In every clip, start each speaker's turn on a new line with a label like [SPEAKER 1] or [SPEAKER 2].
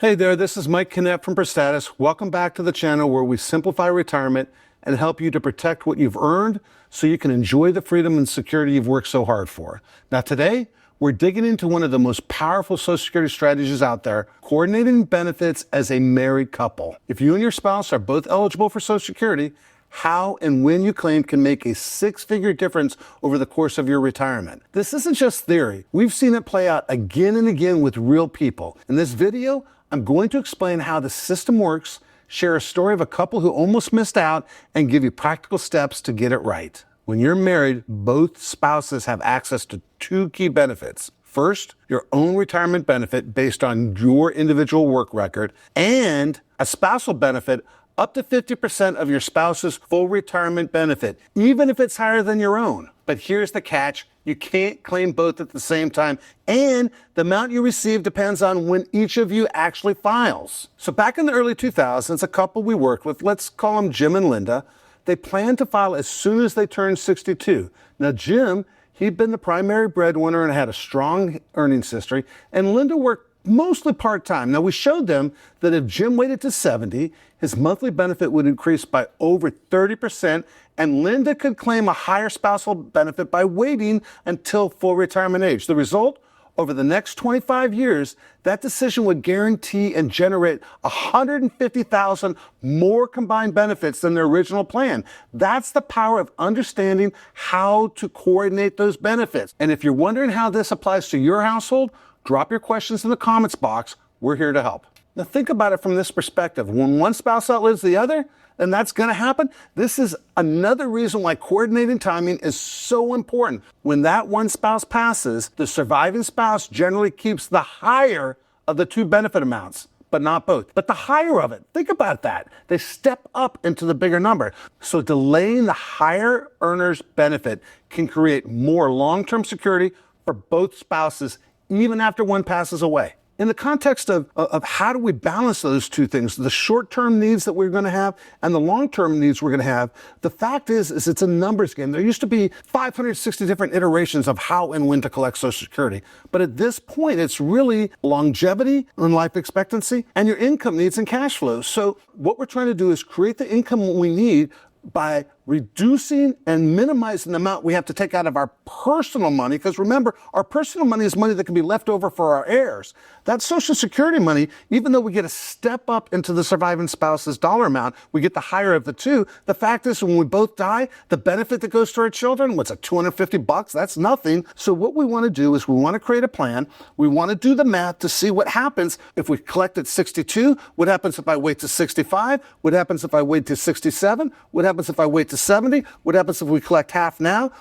[SPEAKER 1] Hey there, this is Mike Kinnett from Prostatis. Welcome back to the channel where we simplify retirement and help you to protect what you've earned so you can enjoy the freedom and security you've worked so hard for. Now today, we're digging into one of the most powerful Social Security strategies out there, coordinating benefits as a married couple. If you and your spouse are both eligible for Social Security, how and when you claim can make a six-figure difference over the course of your retirement. This isn't just theory. We've seen it play out again and again with real people. In this video, I'm going to explain how the system works, share a story of a couple who almost missed out, and give you practical steps to get it right. When you're married, both spouses have access to two key benefits. First, your own retirement benefit based on your individual work record, and a spousal benefit up to 50% of your spouse's full retirement benefit, even if it's higher than your own. But here's the catch. You can't claim both at the same time, and the amount you receive depends on when each of you actually files. So back in the early 2000s, a couple we worked with, let's call them Jim and Linda, they planned to file as soon as they turned 62. Now Jim, he'd been the primary breadwinner and had a strong earnings history, and Linda worked mostly part-time. Now we showed them that if Jim waited to 70, his monthly benefit would increase by over 30%, and Linda could claim a higher spousal benefit by waiting until full retirement age. The result? Over the next 25 years, that decision would guarantee and generate $150,000 more combined benefits than their original plan. That's the power of understanding how to coordinate those benefits. And if you're wondering how this applies to your household, drop your questions in the comments box. We're here to help. Now think about it from this perspective. When one spouse outlives the other, and that's going to happen, this is another reason why coordinating timing is so important. When that one spouse passes, the surviving spouse generally keeps the higher of the two benefit amounts, but not both. But the higher of it, think about that. They step up into the bigger number. So delaying the higher earner's benefit can create more long-term security for both spouses, even after one passes away. In the context of how do we balance those two things, the short-term needs that we're going to have and the long-term needs we're going to have, the fact is it's a numbers game. There used to be 560 different iterations of how and when to collect Social Security. But at this point, it's really longevity and life expectancy and your income needs and cash flows. So what we're trying to do is create the income we need by reducing and minimizing the amount we have to take out of our personal money, because remember, our personal money is money that can be left over for our heirs. That Social Security money, even though we get a step up into the surviving spouse's dollar amount, we get the higher of the two. The fact is, when we both die, the benefit that goes to our children, what's it, $250? That's nothing. So what we want to do is we want to create a plan. We want to do the math to see what happens if we collect at 62. What happens if I wait to 65? What happens if I wait to 67? What happens if I wait to 70? What happens if we collect half now?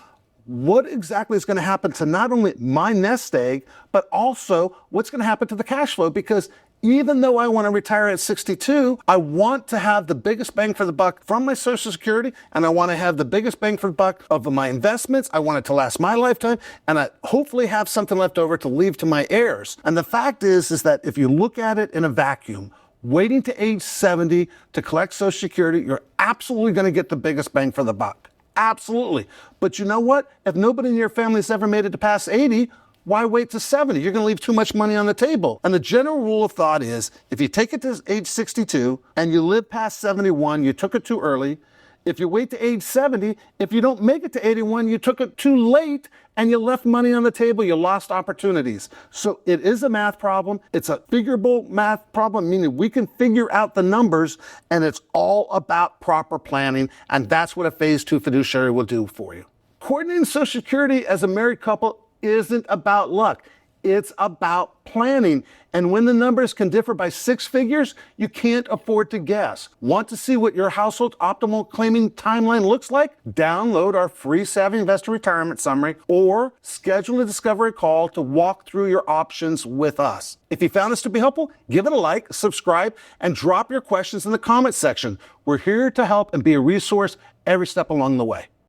[SPEAKER 1] What exactly is going to happen to not only my nest egg, but also what's going to happen to the cash flow? Because even though I want to retire at 62, I want to have the biggest bang for the buck from my Social Security, and I want to have the biggest bang for the buck of my investments. I want it to last my lifetime, and I hopefully have something left over to leave to my heirs. And the fact is that if you look at it in a vacuum, waiting to age 70 to collect Social Security, you're absolutely going to get the biggest bang for the buck. Absolutely. But you know what? If nobody in your family has ever made it to past 80, why wait to 70? You're going to leave too much money on the table. And the general rule of thought is, if you take it to age 62 and you live past 71, you took it too early. If you wait to age 70, if you don't make it to 81, you took it too late and you left money on the table, you lost opportunities. So it is a math problem. It's a figurable math problem, meaning we can figure out the numbers, and it's all about proper planning, and that's what a phase 2 fiduciary will do for you. Coordinating Social Security as a married couple isn't about luck. It's about planning. And when the numbers can differ by six figures, you can't afford to guess. Want to see what your household's optimal claiming timeline looks like? Download our free Savvy Investor Retirement Summary or schedule a discovery call to walk through your options with us. If you found this to be helpful, give it a like, subscribe, and drop your questions in the comments section. We're here to help and be a resource every step along the way.